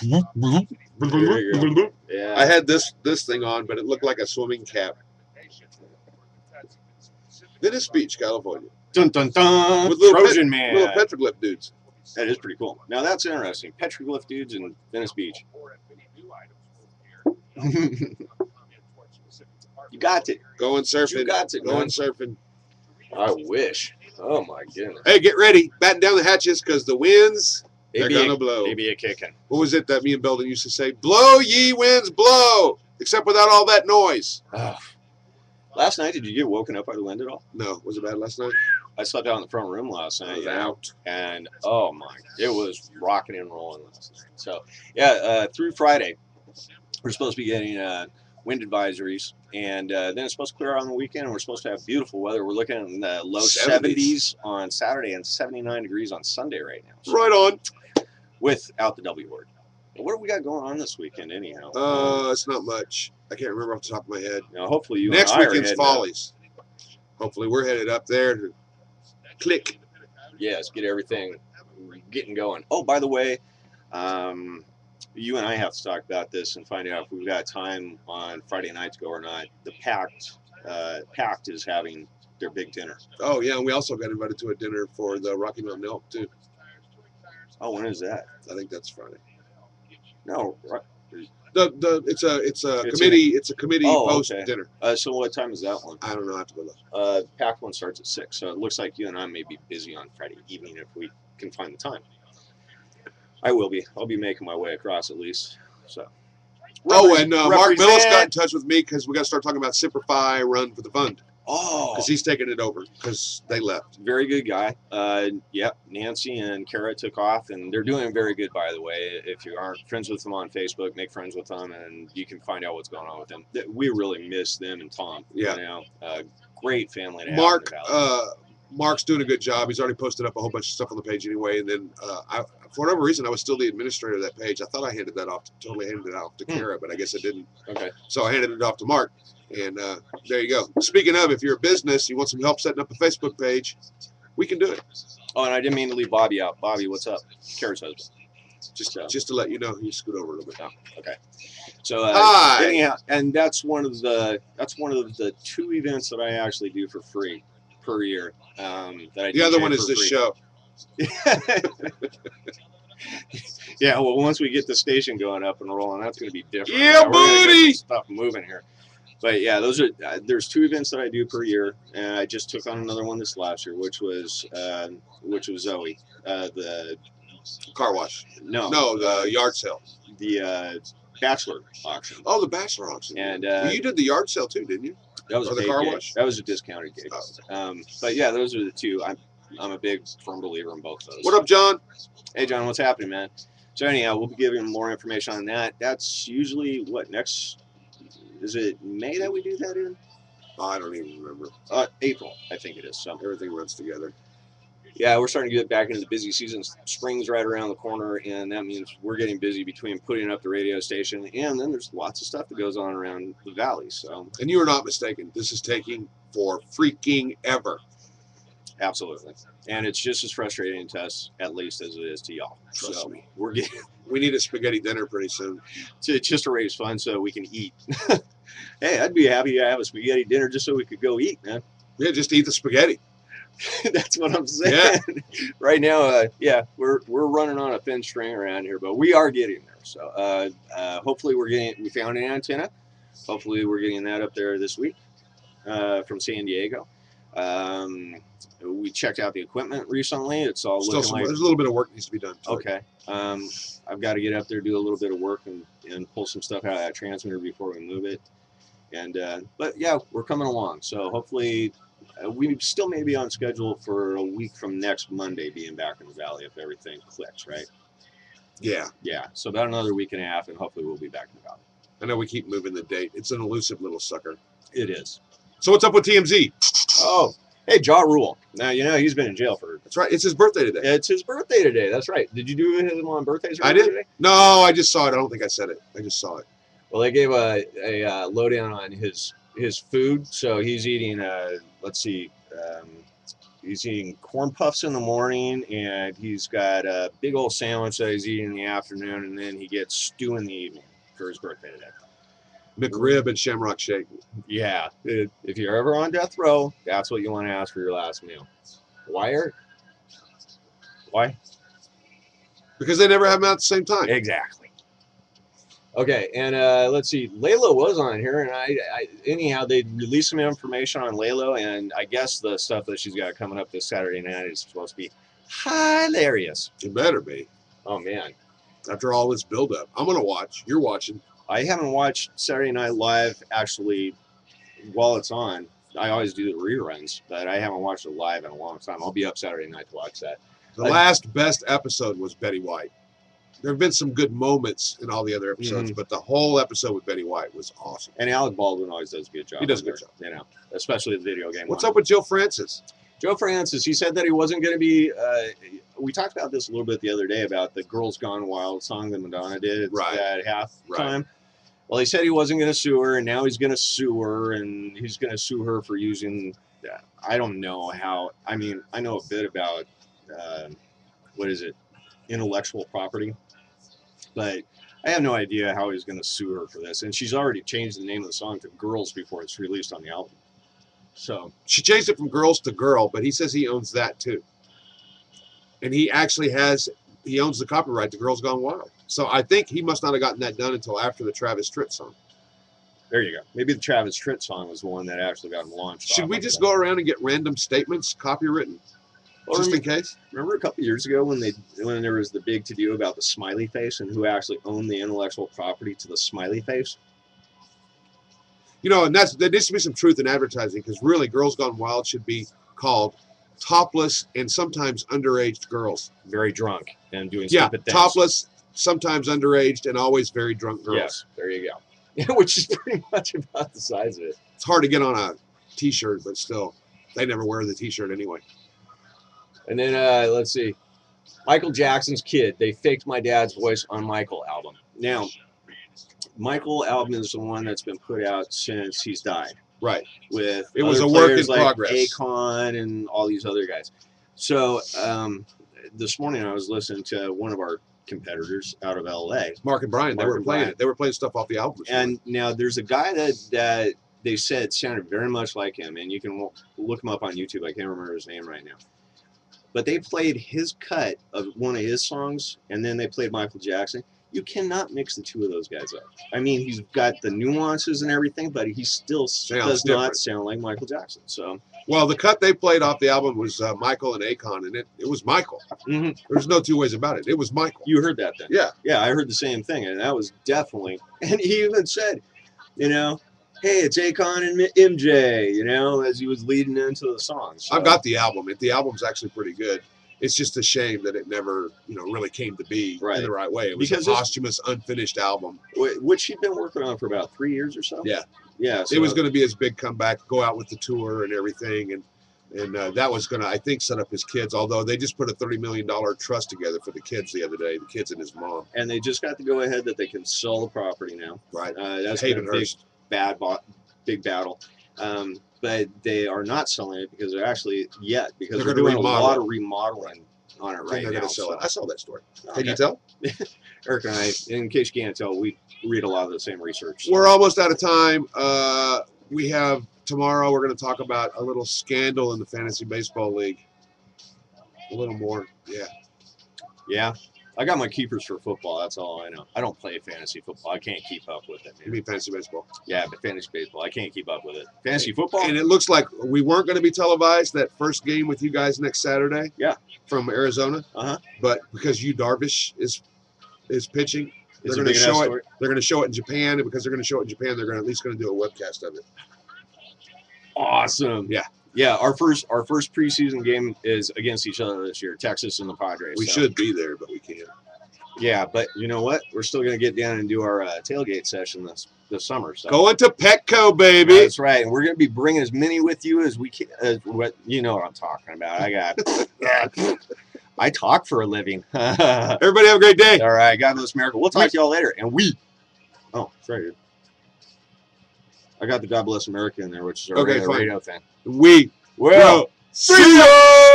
There you go. Yeah. I had this thing on, but it looked like a swimming cap. Venice Beach, California. Dun dun dun. With little Trojan Man. little petroglyph dudes. That is pretty cool. Now that's interesting. Petroglyph dudes in Venice Beach. You got it. Going surfing. You got it, Going man. surfing. I wish. Oh my goodness. Hey, get ready. Batten down the hatches because the winds, they're They going to blow. They be a kicking. What was it that me and Belden used to say? Blow, ye winds, blow. Except without all that noise. Oh. Last night, did you get woken up by the wind at all? No. Was it bad last night? I slept out in the front room last night. I was you know, out. And, oh my, it was rocking and rolling last night. So, yeah, through Friday, we're supposed to be getting wind advisories. And then it's supposed to clear out on the weekend. And we're supposed to have beautiful weather. We're looking in the low 70s on Saturday and 79 degrees on Sunday right now. So, Right on. without the W word. What do we got going on this weekend anyhow? It's not much. I can't remember off the top of my head. You know, hopefully you Next and I are weekend's heading Follies. Hopefully we're headed up there to click. Yes, get everything getting going. Oh, by the way, you and I have to talk about this and find out if we've got time on Friday night to go or not. The Pact is having their big dinner. Oh, yeah, and we also got invited to a dinner for the Rocky Mountain Elk, too. Oh, when is that? I think that's Friday. No, right. It's a committee post okay. dinner. So what time is that one? I don't know. I have to go look. Pact one starts at 6, so it looks like you and I may be busy on Friday evening if we can find the time. I will be. I'll be making my way across at least. So. Oh, and Mark Represent. Millis got in touch with me because we got to start talking about Simplify Run for the Fund. Oh, Because he's taking it over because they left. very good guy. Yep, Nancy and Kara took off, and they're doing very good, by the way. If you aren't friends with them on Facebook, make friends with them, and you can find out what's going on with them. We really miss them and Tom. Yeah. You know, great family to have Mark, in the Valley. Mark's doing a good job. He's already posted up a whole bunch of stuff on the page anyway. And then, for whatever reason, I was still the administrator of that page. I thought I handed that off, totally handed it off to Kara, but I guess I didn't. Okay. So I handed it off to Mark. And there you go. Speaking of, if you're a business, you want some help setting up a Facebook page, we can do it. Oh, and I didn't mean to leave Bobby out. Bobby, what's up? Kara's husband. Just to let you know, you scoot over a little bit. Oh, okay. So Hi. anyhow, and that's one of the 2 events that I actually do for free per year. That I The other DJ one is for this free. show. Yeah, well, once we get the station going up and rolling, that's going to be different. Yeah, We're gonna get buddy! some stuff moving here. But yeah, those are there's 2 events that I do per year, and I just took on another one this last year, which was Zoe, the Car wash. no The yard sale. the bachelor auction. Oh, the bachelor auction. And Well, you did the yard sale too, didn't you? that was or a the paid car gig. wash? That was a discounted gig. Oh. But yeah, those are the 2. I'm a big firm believer in both those. What up, John? Hey, John, what's happening, man? So anyhow, we'll be giving more information on that. That's usually what next. Is it May that we do that in? Oh, I don't even remember. April, I think it is. So Everything runs together. yeah, we're starting to get back into the busy season. Spring's right around the corner, and that means we're getting busy between putting up the radio station, and then there's lots of stuff that goes on around the valley. So And you are not mistaken. This is taking for freaking ever. absolutely, and it's just as frustrating to us, at least, as it is to y'all. Trust So me. we're getting We need a spaghetti dinner pretty soon. to just to raise funds so we can eat. Hey, I'd be happy to have a spaghetti dinner just so we could go eat, man. Yeah, just eat the spaghetti. That's what I'm saying. Right now, yeah, we're running on a thin string around here, but we are getting there. So hopefully we found an antenna. Hopefully we're getting that up there this week from San Diego. We checked out the equipment recently. It's all Still looking like there's a little bit of work needs to be done. to it. okay. I've got to get up there, do a little bit of work, and pull some stuff out of that transmitter before we move it. And but yeah, we're coming along. So hopefully, we still may be on schedule for a week from next Monday, being back in the valley if everything clicks, right? Yeah. Yeah. So about another week and a half, and hopefully we'll be back in the valley. I know we keep moving the date. It's an elusive little sucker. It is. So what's up with TMZ? Oh, hey, Ja Rule. Now you know he's been in jail for. That's right. It's his birthday today. It's his birthday today. That's right. Did you do him on birthdays? I did. Today? No, I just saw it. I don't think I said it. I just saw it. Well, they gave a lowdown on his food. So he's eating. Let's see. he's eating corn puffs in the morning, and he's got a big old sandwich that he's eating in the afternoon, and then he gets stew in the evening for his birthday today. McRib and Shamrock Shake. Yeah, if you're ever on death row, that's what you want to ask for your last meal. Why? Because they never have them out at the same time. Exactly. Okay, and let's see. Layla was on here, and anyhow, they released some information on Layla, and I guess the stuff that she's got coming up this Saturday night is supposed to be hilarious. It better be. Oh, man. After all this buildup. I'm going to watch. You're watching. I haven't watched Saturday Night Live, actually, while it's on. I always do the reruns, but I haven't watched it live in a long time. I'll be up Saturday night to watch that. The last best episode was Betty White. There have been some good moments in all the other episodes, but the whole episode with Betty White was awesome. And Alec Baldwin always does a good job. He does a good job. You know, especially the video game. What's up with Joe Francis? Joe Francis, he said that he wasn't going to be, we talked about this a little bit the other day about the Girls Gone Wild song that Madonna did at halftime. Well, he said he wasn't going to sue her, and now he's going to sue her, and he's going to sue her for using, I don't know how, I mean, I know a bit about, what is it, intellectual property, but I have no idea how he's going to sue her for this, and she's already changed the name of the song to Girls before it's released on the album. So she changed it from Girls to Girl, but he says he owns that too. And he actually he owns the copyright to Girls Gone Wild. So I think he must not have gotten that done until after the Travis Tritt song. There you go. Maybe the Travis Tritt song was the one that actually got him launched. Should we just go around and get random statements copywritten? Well, just in case? Remember a couple years ago when there was the big to-do about the smiley face and who actually owned the intellectual property to the smiley face? You know, and there needs to be some truth in advertising, because really Girls Gone Wild should be called Topless and Sometimes Underaged Girls. Very drunk and doing stupid things. Topless, sometimes underaged, and always very drunk girls. Yes, there you go. Which is pretty much about the size of it. It's hard to get on a t-shirt, but still, they never wear the t-shirt anyway. And then, let's see. Michael Jackson's Kid. They faked my dad's voice on Michael album. Now, Michael album is the one that's been put out since he's died. Right. With it was a work in like progress. Akon and all these other guys. So this morning I was listening to one of our competitors out of LA. Mark and Brian. They were playing it. They were playing stuff off the album. And now there's a guy that they said sounded very much like him, and you can look him up on YouTube. I can't remember his name right now. But they played his cut of one of his songs, and then they played Michael Jackson. You cannot mix the two of those guys up. I mean, he's got the nuances and everything, but he still does not sound like Michael Jackson. So, well, the cut they played off the album was Michael and Akon, and it was Michael. There's no two ways about it. It was Michael. You heard that then? Yeah. Yeah, I heard the same thing, and that was definitely. And he even said, you know, hey, it's Akon and MJ, you know, as he was leading into the song. So. I've got the album. The album's actually pretty good. It's just a shame that it never, really came to be in the right way. It was a posthumous, unfinished album. Which she'd been working on for about 3 years or so? Yeah. Yeah. So it was going to be his big comeback, go out with the tour and everything. And that was going to, I think, set up his kids, although they just put a $30 million trust together for the kids the other day, the kids and his mom. And they just got to go ahead that they can sell the property now. Right. That's been a big battle. But they are not selling it because they're actually because they're doing a lot of remodeling on it right now. Gonna sell it. I saw that story. Okay. Can you tell? Eric and I, in case you can't tell, we read a lot of the same research. We're almost out of time. We have tomorrow. We're going to talk about a little scandal in the Fantasy Baseball League. A little more, yeah. Yeah. I got my keepers for football. That's all I know. I don't play fantasy football. I can't keep up with it. Man. You mean fantasy baseball? Yeah, but fantasy baseball. I can't keep up with it. Fantasy football? And it looks like we weren't going to be televised that first game with you guys next Saturday. Yeah. From Arizona. But because Yu Darvish is pitching, they're going to show it. They're going to show it in Japan, and because they're going to show it in Japan, they're going to at least going to do a webcast of it. Awesome. Yeah. Yeah, our first preseason game is against each other this year, Texas and the Padres. We should be there, but we can't. Yeah, but you know what? We're still going to get down and do our tailgate session this summer. So. Going to Petco, baby. That's right, and we're going to be bringing as many with you as we can. You know what I'm talking about. I talk for a living. Everybody have a great day. All right, God bless America. We'll talk to y'all later. And sorry. I got the God Bless America in there, which is our radio thing. We will See ya!